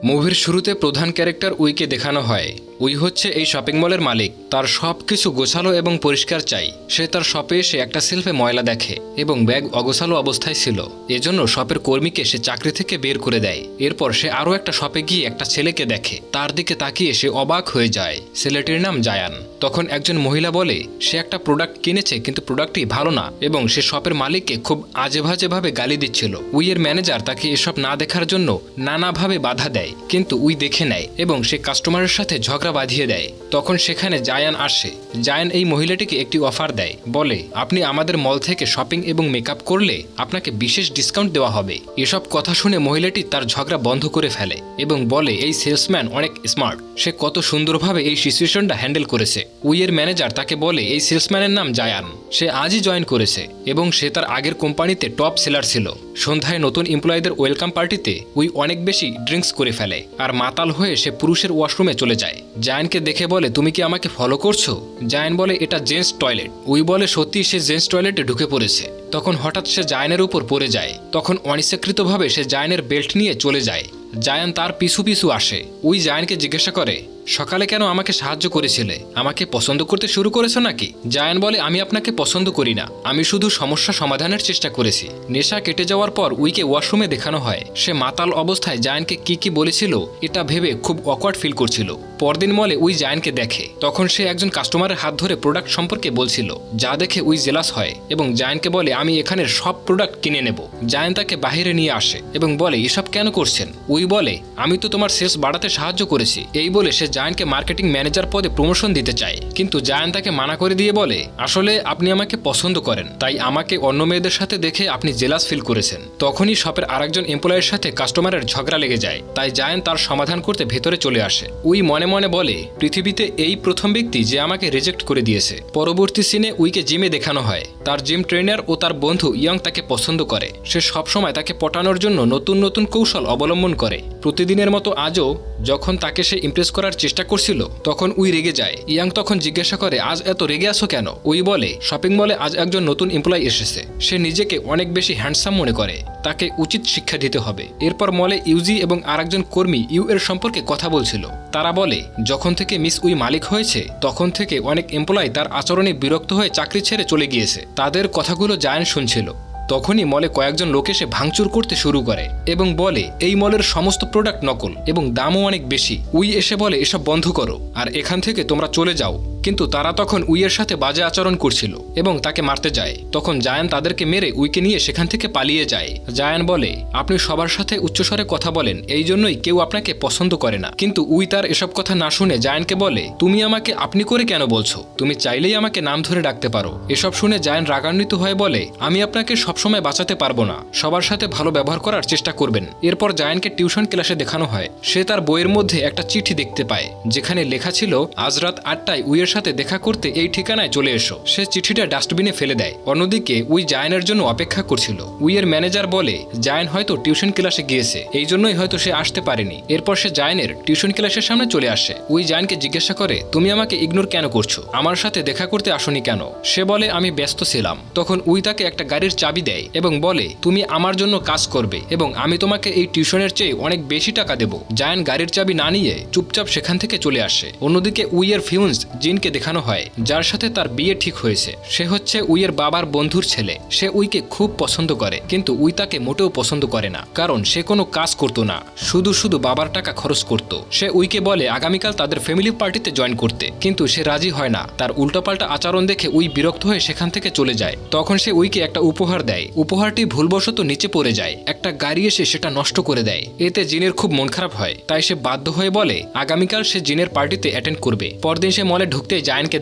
মুভির শুরুতে প্রধান ক্যারেক্টার উইকে দেখানো হয়। উই হচ্ছে এই শপিং মলের মালিক। তার সব কিছু গোছালো এবং পরিষ্কার চাই। সে তার শপে এসে একটা সেলফে ময়লা দেখে এবং ব্যাগ অগোছালো অবস্থায় ছিল। এজন্য শপের কর্মীকে সে চাকরি থেকে বের করে দেয়। এরপর সে আরও একটা শপে গিয়ে একটা ছেলেকে দেখে। তার দিকে তাকিয়ে সে অবাক হয়ে যায়। ছেলেটির নাম জায়ান। তখন একজন মহিলা বলে সে একটা প্রোডাক্ট কিনেছে কিন্তু প্রোডাক্টটি ভালো না এবং সে শপের মালিককে খুব আজেবাজেভাবে গালি দিচ্ছিল। উইয়ের ম্যানেজার তাকে এসব না দেখার জন্য নানাভাবে বাধা দেয়, কিন্তু উই দেখে নেয় এবং সে কাস্টমারের সাথে ঝগড়া বাঁধিয়ে দেয়। তখন সেখানে জায়ান আসে। জায়ান এই মহিলাটিকে একটি অফার দেয়, বলে আপনি আমাদের মল থেকে শপিং এবং মেকআপ করলে আপনাকে বিশেষ ডিসকাউন্ট দেওয়া হবে। এসব কথা শুনে মহিলাটি তার ঝগড়া বন্ধ করে ফেলে এবং বলে এই সেলসম্যান অনেক স্মার্ট। সে কত সুন্দরভাবে এই সিচুয়েশনটা হ্যান্ডেল করেছে। উইয়ের ম্যানেজার তাকে বলে এই সেলসম্যানের নাম জায়ান। সে আজই জয়েন করেছে এবং সে তার আগের কোম্পানিতে টপ সেলার ছিল। সন্ধ্যায় নতুন এমপ্লয়ীদের ওয়েলকাম পার্টিতে উই অনেক বেশি ড্রিঙ্কস করে ফেলে আর মাতাল হয়ে সে পুরুষের ওয়াশরুমে চলে যায়। জায়ানকে দেখে বলে তুমি কি আমাকে ফলো করছো? জায়ান বলে এটা জেন্টস টয়লেট। উই বলে সত্যি সে জেন্টস টয়লেটে ঢুকে পড়েছে। তখন হঠাৎ সে জায়ানের উপর পড়ে যায়। তখন অনিচ্ছাকৃতভাবে সে জায়ানের বেল্ট নিয়ে চলে যায়। জায়ান তার পিছু পিছু আসে। উই জায়ানকে জিজ্ঞাসা করে সকালে কেন আমাকে সাহায্য করেছিলে? আমাকে পছন্দ করতে শুরু করেছো নাকি? জায়ান বলে আমি আপনাকে পছন্দ করি না, আমি শুধু সমস্যা সমাধানের চেষ্টা করেছি। নেশা কেটে যাওয়ার পর উইকে ওয়াশরুমে দেখানো হয়। সে মাতাল অবস্থায় জায়ানকে কি বলেছিল এটা ভেবে খুব অকওয়ার্ড ফিল করছিল। পরদিন মলে উই জায়ানকে দেখে। তখন সে একজন কাস্টমারের হাত ধরে প্রোডাক্ট সম্পর্কে বলছিল, যা দেখে উই জেলাস হয় এবং জায়ানকে বলে আমি এখানের সব প্রোডাক্ট কিনে নেব। জায়ান তাকে বাহিরে নিয়ে আসে এবং বলে এসব কেন করছেন? উই বলে আমি তো তোমার সেলস বাড়াতে সাহায্য করেছি। এই বলে সে জায়ানকে মার্কেটিং ম্যানেজার পদে প্রমোশন দিতে চায়, কিন্তু জায়ান তাকে মানা করে দিয়ে বলে আসলে আপনি আমাকে পছন্দ করেন, তাই আমাকে অন্য মেয়েদের সাথে দেখে আপনি জেলাস ফিল করেছেন। তখনই শপের আরেকজন এমপ্লয়ের সাথে কাস্টমারের ঝগড়া লেগে যায়, তাই জায়ান তার সমাধান করতে ভেতরে চলে আসে। উই মনে মনে বলে পৃথিবীতে এই প্রথম ব্যক্তি যে আমাকে রিজেক্ট করে দিয়েছে। পরবর্তী সিনে উইকে জিমে দেখানো হয়। তার জিম ট্রেনার ও তার বন্ধু ইয়ং তাকে পছন্দ করে। সে সবসময় তাকে পটানোর জন্য নতুন নতুন কৌশল অবলম্বন করে। প্রতিদিনের মতো আজও যখন তাকে সে ইমপ্রেস করার চেষ্টা করছিল তখন উই রেগে যায়। ইয়াং তখন জিজ্ঞাসা করে আজ এত রেগে আসো কেন? উই বলে শপিং মলে আজ একজন নতুন এমপ্লয়ি এসেছে। সে নিজেকে অনেক বেশি হ্যান্ডসাম মনে করে, তাকে উচিত শিক্ষা দিতে হবে। এরপর মলে ইউজি এবং আরেকজন কর্মী ইউ এর সম্পর্কে কথা বলছিল। তারা বলে যখন থেকে মিস উই মালিক হয়েছে তখন থেকে অনেক এমপ্লয়ি তার আচরণে বিরক্ত হয়ে চাকরি ছেড়ে চলে গিয়েছে। তাদের কথাগুলো জায়ান শুনছিল। তখনই মলে কয়েকজন লোক এসে ভাঙচুর করতে শুরু করে এবং বলে এই মলের সমস্ত প্রোডাক্ট নকল এবং দামও অনেক বেশি। উই এসে বলে এসব বন্ধ করো আর এখান থেকে তোমরা চলে যাও, কিন্তু তারা তখন উইয়ের সাথে বাজে আচরণ করছিল এবং তাকে মারতে যায়। তখন জায়ান তাদেরকে মেরে উইকে নিয়ে সেখান থেকে পালিয়ে যায়। জায়ান বলে আপনি সবার সাথে উচ্চস্বরে কথা বলেন, এই জন্যই কেউ আপনাকে পছন্দ করে না। কিন্তু উই তার এসব কথা না শুনে জায়ানকে বলে তুমি আমাকে আপনি করে কেন বলছো? তুমি চাইলেই আমাকে নাম ধরে ডাকতে পারো। এসব শুনে জায়ান রাগান্বিত হয়ে বলে আমি আপনাকে সবসময় বাঁচাতে পারবো না, সবার সাথে ভালো ব্যবহার করার চেষ্টা করবেন। এরপর জায়ানকে টিউশন ক্লাসে দেখানো হয়। সে তার বইয়ের মধ্যে একটা চিঠি দেখতে পায় যেখানে লেখা ছিল আজ রাত 8টায় উইয়ের সাথে দেখা করতে এই ঠিকানায় চলে এসো। সে চিঠিটা ডাস্টবিনে ফেলে দেয়। অন্যদিকে উই জায়ানের জন্য অপেক্ষা করছিল। উইয়ের ম্যানেজার বলে জায়ান হয়তো টিউশন ক্লাসে গিয়েছে, এই জন্যই হয়তো সে আসতে পারেনি। এরপর সে জায়ানের টিউশন ক্লাসের সামনে চলে আসে। উই জায়ানকে জিজ্ঞাসা করে তুমি আমাকে ইগনোর কেন করছো? আমার সাথে দেখা করতে আসনি কেন? সে বলে আমি ব্যস্ত ছিলাম। তখন উই তাকে একটা গাড়ির চাবি দেয় এবং বলে তুমি আমার জন্য কাজ করবে এবং আমি তোমাকে এই টিউশনের চেয়ে অনেক বেশি টাকা দেব। জায়ান গাড়ির চাবি না নিয়ে চুপচাপ সেখান থেকে চলে আসে। অন্যদিকে উইয়ের ফিউন্স জিনকে দেখানো হয়, যার সাথে তার বিয়ে ঠিক হয়েছে। সে হচ্ছে উইয়ের বাবার বন্ধুর ছেলে। সে উইকে খুব পছন্দ করে, কিন্তু উই তাকে মোটেও পছন্দ করে না, কারণ সে কোনো কাজ করতো না, শুধু বাবার টাকা খরচ করত। সে উইকে বলে আগামীকাল তাদের ফ্যামিলি পার্টিতে জয়েন করতে, কিন্তু সে রাজি হয় না। তার উল্টোপাল্টা আচরণ দেখে উই বিরক্ত হয়ে সেখান থেকে চলে যায়। তখন সে উইকে একটা উপহার দেয়। উপহারটি ভুলবশত নিচে পড়ে যায়। একটা গাড়ি এসে সেটা নষ্ট করে দেয়। এতে জিনের খুব মন খারাপ হয়, তাই সে বাধ্য হয়ে বলে আগামীকাল সে জিনের পার্টিতে অ্যাটেন্ড করবে। পরদিন সে মলে ঢুকতে জায়ানকে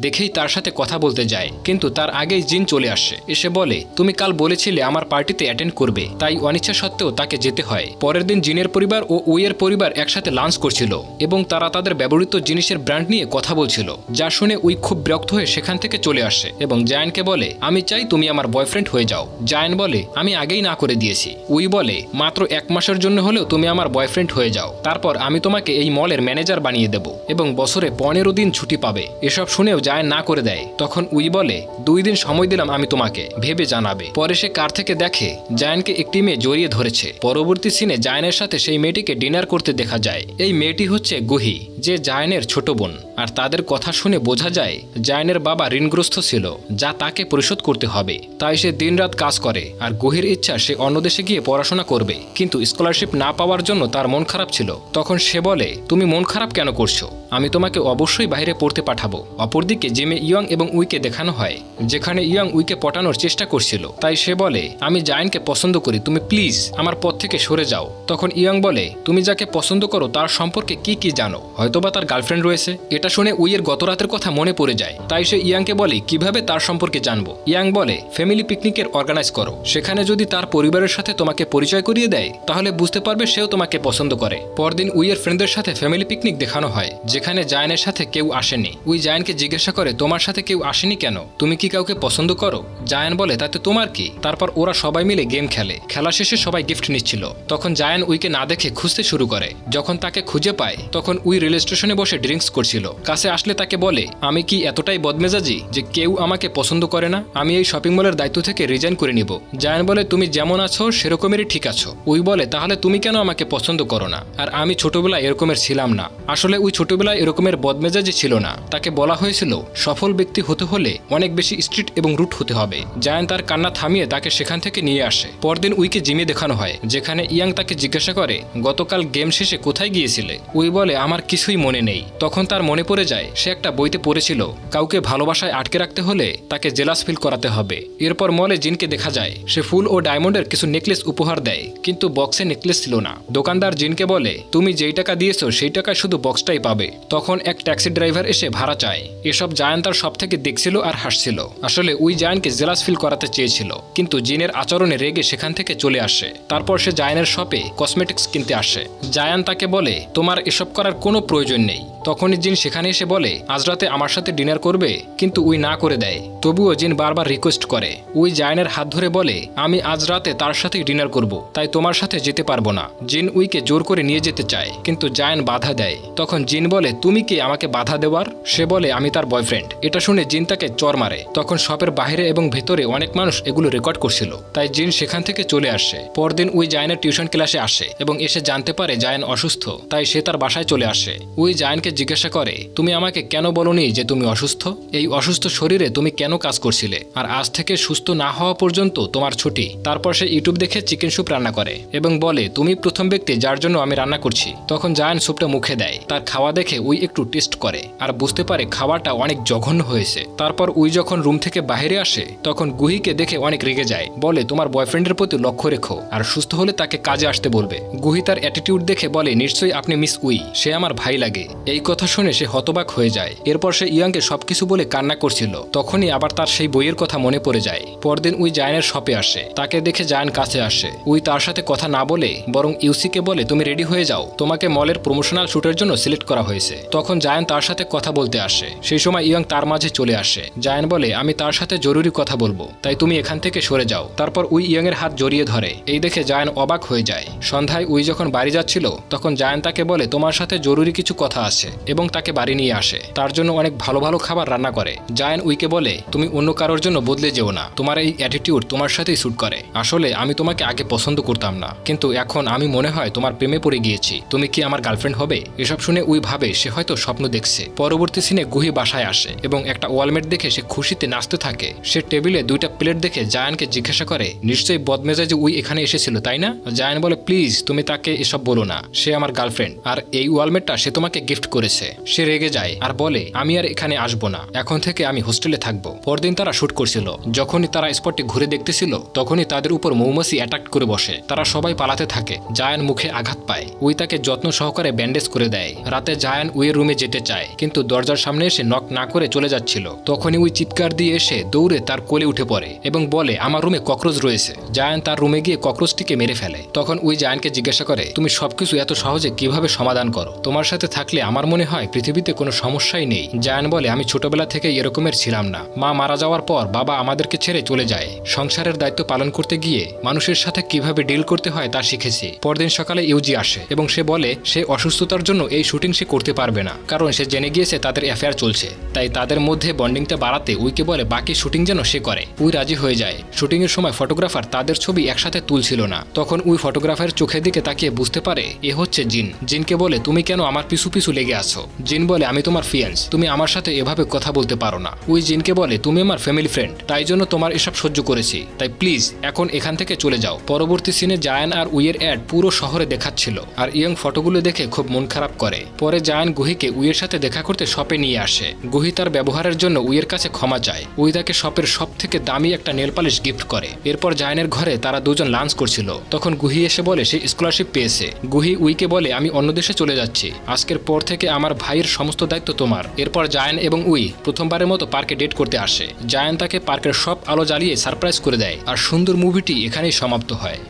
দেখেই তার সাথে কথা বলতে যায়, কিন্তু তার আগেই জিন চলে আসে। এসে বলে তুমি কাল বলেছিলে আমার পার্টিতে অ্যাটেন্ড করবে, তাই অনিচ্ছা সত্ত্বেও তাকে যেতে হয়। পরের দিন জিনের পরিবার ও উইয়ের পরিবার একসাথে লাঞ্চ করছিল এবং তারা তাদের ব্যবহৃত জিনিসের ব্র্যান্ড নিয়ে কথা বলছিল, যা শুনে উই খুব বিরক্ত হয়ে সেখান থেকে চলে আসে এবং জায়ানকে বলে আমি চাই তুমি আমার বয়ফ্রেন্ড হয়ে যাও। জায়ান বলে আমি আগেই না করে দিয়েছি। উই বলে মাত্র 1 মাসের জন্য হলেও তুমি আমার বয়ফ্রেন্ড হয়ে যাও, তারপর আমি তোমাকে এই মলের ম্যানেজার বানিয়ে দেব এবং বছরে 15 দিন ছুটি পাবে। পাবে। এসব শুনেও জায়ান না করে দেয়। তখন উই বলে 2 দিন সময় দিলাম আমি তোমাকে, ভেবে জানাবে। পরে সে কার থেকে দেখে জায়ানকে একটি মেয়ে জড়িয়ে ধরেছে। পরবর্তী সিনে জায়ানের সাথে সেই মেয়েটিকে ডিনার করতে দেখা যায়। এই মেয়েটি হচ্ছে গুহি, যে জায়ানের ছোট বোন। আর তাদের কথা শুনে বোঝা যায় জায়ানের বাবা ঋণগ্রস্ত ছিল, যা তাকে পরিশোধ করতে হবে। তাই সে দিনরাত কাজ করে। আর গুহির ইচ্ছা সে অন্য দেশে গিয়ে পড়াশোনা করবে, কিন্তু স্কলারশিপ না পাওয়ার জন্য তার মন খারাপ ছিল। তখন সে বলে তুমি মন খারাপ কেন করছো, আমি তোমাকে অবশ্যই বাইরে পড়তে পাঠাবো। অপরদিকে জিমে ইয়ং এবং উইকে দেখানো হয়, যেখানে ইয়ং উইকে পটানোর চেষ্টা করছিল। তাই সে বলে আমি জায়ানকে পছন্দ করি, তুমি প্লিজ আমার পথ থেকে সরে যাও। তখন ইয়ং বলে তুমি যাকে পছন্দ করো তার সম্পর্কে কি কি জানো, হয়তোবা তার গার্লফ্রেন্ড রয়েছে। এটা শুনে উইয়ের গত রাতের কথা মনে পড়ে যায়। তাই সে ইয়াংকে বলে কিভাবে তার সম্পর্কে জানবো। ইয়াং বলে ফ্যামিলি পিকনিকের অর্গানাইজ করো, সেখানে যদি তার পরিবারের সাথে তোমাকে পরিচয় করিয়ে দেয় তাহলে বুঝতে পারবে সেও তোমাকে পছন্দ করে। পরদিন উইয়ের ফ্রেন্ডদের সাথে ফ্যামিলি পিকনিক দেখানো হয়, যেখানে জায়ানের সাথে কেউ আসেনি। উই জায়ানকে জিজ্ঞাসা করে তোমার সাথে কেউ আসেনি কেন, তুমি কি কাউকে পছন্দ করো? জায়ান বলে তাতে তোমার কি। তারপর ওরা সবাই মিলে গেম খেলে। খেলা শেষে সবাই গিফট নিচ্ছিল। তখন জায়ান উইকে না দেখে খুঁজতে শুরু করে। যখন তাকে খুঁজে পায় তখন উই রেল স্টেশনে বসে ড্রিঙ্কস করছিল। কাছে আসলে তাকে বলে আমি কি এতটাই বদমেজাজি যে কেউ আমাকে পছন্দ করে না, আমি এই শপিং মলের দায়িত্ব থেকে রিজাইন করে নিব। জায়ান বলে তুমি যেমন আছো সেরকমেরই ঠিক আছো। উই বলে তাহলে তুমি কেন আমাকে পছন্দ করো না? আর আমি ছোটবেলায় এরকমের ছিলাম না। আসলে উই ছোটবেলায় এরকমের বদমেজাজি ছিল না। তাকে বলা হয়েছিল সফল ব্যক্তি হতে হলে অনেক বেশি স্ট্রিক্ট এবং রুট হতে হবে। জায়ান তার কান্না থামিয়ে তাকে সেখান থেকে নিয়ে আসে। পরদিন উইকে জিমে দেখানো হয়, যেখানে ইয়াং তাকে জিজ্ঞাসা করে গতকাল গেম শেষে কোথায় গিয়েছিলে? উই বলে আমার কিছুই মনে নেই। তখন তার মনে পড়ে যায় সে একটা বইতে পড়েছিল কাউকে ভালোবাসায় আটকে রাখতে হলে তাকে জেলাস ফিল করাতে হবে। এরপর মলে জিনকে দেখা যায়, সে ফুল ও ডায়মন্ডের কিছু নেকলেস উপহার দেয়, কিন্তু বক্সে নেকলেস ছিল না। দোকানদার জিনকে বলে তুমি যেই টাকা দিয়েছো সেই টাকায় শুধু বক্সটাই পাবে। তখন এক ট্যাক্সি ড্রাইভার এসে ভাড়া চায়। এসব জায়ান তার সব থেকে দেখছিল আর হাসছিল। আসলে উই জায়ানকে জেলাস ফিল করাতে চেয়েছিল, কিন্তু জিনের আচরণে রেগে সেখান থেকে চলে আসে। তারপর সে জায়ানের শপে কসমেটিক্স কিনতে আসে। জায়ান তাকে বলে তোমার এসব করার কোনো প্রয়োজন নেই। তখনই জিন সেখানে এসে বলে আজ রাতে আমার সাথে ডিনার করবে, কিন্তু উই না করে দেয়। তবুও জিন বারবার রিকোয়েস্ট করে। উই জায়ানের হাত ধরে বলে আমি আজ রাতে তার সাথেই ডিনার করব, তাই তোমার সাথে যেতে পারবো না। জিন উইকে জোর করে নিয়ে যেতে চায়, কিন্তু জায়ান বাধা দেয়। তখন জিন বলে তুমি কি আমাকে বাধা দেওয়ার? সে বলে আমি তার বয়ফ্রেন্ড। এটা শুনে জিন তাকে চর মারে। তখন শপের বাইরে এবং ভেতরে অনেক মানুষ এগুলো রেকর্ড করছিল, তাই জিন সেখান থেকে চলে আসে। পরদিন উই জায়ানের টিউশন ক্লাসে আসে এবং এসে জানতে পারে জায়ান অসুস্থ, তাই সে তার বাসায় চলে আসে। উই জায়ানকে জিজ্ঞাসা করে তুমি আমাকে কেন বলনি যে তুমি অসুস্থ? এই অসুস্থ শরীরে তুমি কেন কাজ করছিলে? আর আজ থেকে সুস্থ না হওয়া পর্যন্ত তোমার ছুটি। তারপর সে ইউটিউব দেখে চিকেন স্যুপ রান্না করে এবং বলে তুমি প্রথম ব্যক্তি যার জন্য আমি রান্না করছি। তখন জায়ান স্যুপটা মুখে দেয়। তার খাওয়া দেখে উই একটু টেস্ট করে আর বুঝতে পারে খাবারটা অনেক জঘন্য হয়েছে। তারপর উই যখন রুম থেকে বাইরে আসে তখন গুহিকে দেখে অনেক রেগে যায়। বলে তোমার বয়ফ্রেন্ডের প্রতি লক্ষ্য রেখো, আর সুস্থ হলে তাকে কাজে আসতে বলবে। গুহি তার অ্যাটিটিউড দেখে বলে নিশ্চয়ই আপনি মিস উই, সে আমার ভাই লাগে। এই কথা শুনে সে হতবাক হয়ে যায়। এরপর সে ইয়াংকে সবকিছু বলে কান্না করছিল। তখনই আবার তার সেই বইয়ের কথা মনে পড়ে যায়। পরদিন উই জায়ানের শপে আসে। তাকে দেখে জায়ান কাছে আসে। উই তার সাথে কথা না বলে বরং ইউসিকে বলে তুমি রেডি হয়ে যাও, তোমাকে মলের প্রমোশনাল শুটের জন্য সিলেক্ট করা হয়েছে। তখন জায়ান তার সাথে কথা বলতে আসে। সেই সময় ইয়াং তার মাঝে চলে আসে। জায়ান বলে আমি তার সাথে জরুরি কথা বলবো, তাই তুমি এখান থেকে সরে যাও। তারপর উই ইয়াং এর হাত জড়িয়ে ধরে। এই দেখে জায়ান অবাক হয়ে যায়। সন্ধ্যায় উই যখন বাড়ি যাচ্ছিল তখন জায়ান তাকে বলে তোমার সাথে জরুরি কিছু কথা আছে, এবং তাকে বাড়ি নিয়ে আসে। তার জন্য অনেক ভালো ভালো খাবার রান্না করে। জায়ান উইকে বলে তুমি অন্য কারোর জন্য বদলে যেও না, তোমার এই অ্যাটিটিউড তোমার সাথেই স্যুট করে। আসলে আমি তোমাকে আগে পছন্দ করতাম না, কিন্তু এখন আমি মনে হয় তোমার প্রেমে পড়ে গিয়েছি। তুমি কি আমার গার্লফ্রেন্ড হবে? এসব শুনে উই ভাবে সে হয়তো স্বপ্ন দেখছে। পরবর্তী সিনে গুহি বাসায় আসে এবং একটা ওয়ালমেট দেখে সে খুশিতে নাচতে থাকে। সে টেবিলে 2টা প্লেট দেখে জায়ানকে জিজ্ঞাসা করে নিশ্চয়ই বদমেজাজে উই এখানে এসেছিল তাই না? জায়ান বলে প্লিজ তুমি তাকে এসব বলো না, সে আমার গার্লফ্রেন্ড, আর এই ওয়ালমেটটা সে তোমাকে গিফট করেছে। সে রেগে যায় আর বলে আমি আর এখানে আসবো না, এখন থেকে আমি হোস্টেলে থাকবো। পরদিন তারা শুট করছিল। যখনই তারা স্পটটি ঘুরে দেখতেছিল তখনই তাদের উপর মৌমাছি অ্যাটাক করে বসে। তারা সবাই পালাতে থাকে। জায়ান মুখে আঘাত পায়। উই তাকে যত্ন সহকারে ব্যান্ডেজ করে দেয়। রাতে জায়ান উইয়ের রুমে যেতে চায়, কিন্তু দরজার সামনে এসে নক না করে চলে যাচ্ছিল। তখনই উই চিৎকার দিয়ে এসে দৌড়ে তার কোলে উঠে পড়ে এবং বলে আমার রুমে ককরোচ রয়েছে। জায়ান তার রুমে গিয়ে ককরোচটিকে মেরে ফেলে। তখন উই জায়ানকে জিজ্ঞাসা করে তুমি সবকিছু এত সহজে কিভাবে সমাধান করো? তোমার সাথে থাকলে আমার মনে হয় পৃথিবীতে কোনো সমস্যাই নেই। জায়ান বলে, আমি ছোটবেলা থেকে এরকমের ছিলাম না। মা মারা যাওয়ার পর বাবা আমাদেরকে ছেড়ে চলে যায়। সংসারের দায়িত্ব পালন করতে গিয়ে মানুষের সাথে কিভাবে ডিল করতে হয় তা শিখেছি। পরদিন সকালে ইউজি আসে এবং সে বলে সে অসুস্থতার জন্য এই শুটিং সে করতে পারবে না, কারণ সে জেনে গিয়েছে তাদের অ্যাফেয়ার চলছে। তাই তাদের মধ্যে বন্ডিংটা বাড়াতে উইকে বলে বাকি শুটিং যেন সে করে। উই রাজি হয়ে যায়। শুটিং এর সময় ফটোগ্রাফার তাদের ছবি একসাথে তুলছিল না। তখন উই ফটোগ্রাফারের চোখের দিকে তাকিয়ে বুঝতে পারে এ হচ্ছে জিন। জিনকে বলে, তুমি কেন আমার পিছু পিছু লেগে আছো? জিন বলে, আমি তোমার ফিয়ান্স, তুমি আমার সাথে এভাবে কথা বলতে পারো না। উই জিনকে বলে, তুমি আমার ফ্যামিলি ফ্রেন্ড, তাই জন্য তোমার এসব সহ্য করেছি, তাই প্লিজ এখন এখান থেকে চলে যাও। পরবর্তী সিনে জায়ান আর উইয়ের অ্যাড পুরো শহরে দেখাচ্ছিল, আর ইয়ং ফটোগুলো দেখে খুব মন খারাপ করে। পরে জায়ান গুহিকে উইয়ের সাথে দেখা করতে শপে নিয়ে আসে। গুহি তার ব্যবহারের জন্য উইয়ের কাছে ক্ষমা চায়। উই তাকে শপের সব থেকে দামি একটা নেল পালিশ গিফট করে। এরপর জায়ানের ঘরে তারা দুজন লাঞ্চ করছিল, তখন গুহি এসে বলে সে স্কলারশিপ পেয়েছে। গুহি উইকে বলে, আমি অন্য দেশে চলে যাচ্ছি, আজকের পর থেকে আমার ভাইয়ের সমস্ত দায়িত্ব তোমার। এরপর জায়ান এবং উই প্রথমবারের মতো পার্কে ডেট করতে আসে। জায়ান তাকে পার্কের সব আলো জ্বালিয়ে সারপ্রাইজ করে দেয়, আর সুন্দর মুভিটি এখানেই সমাপ্ত হয়।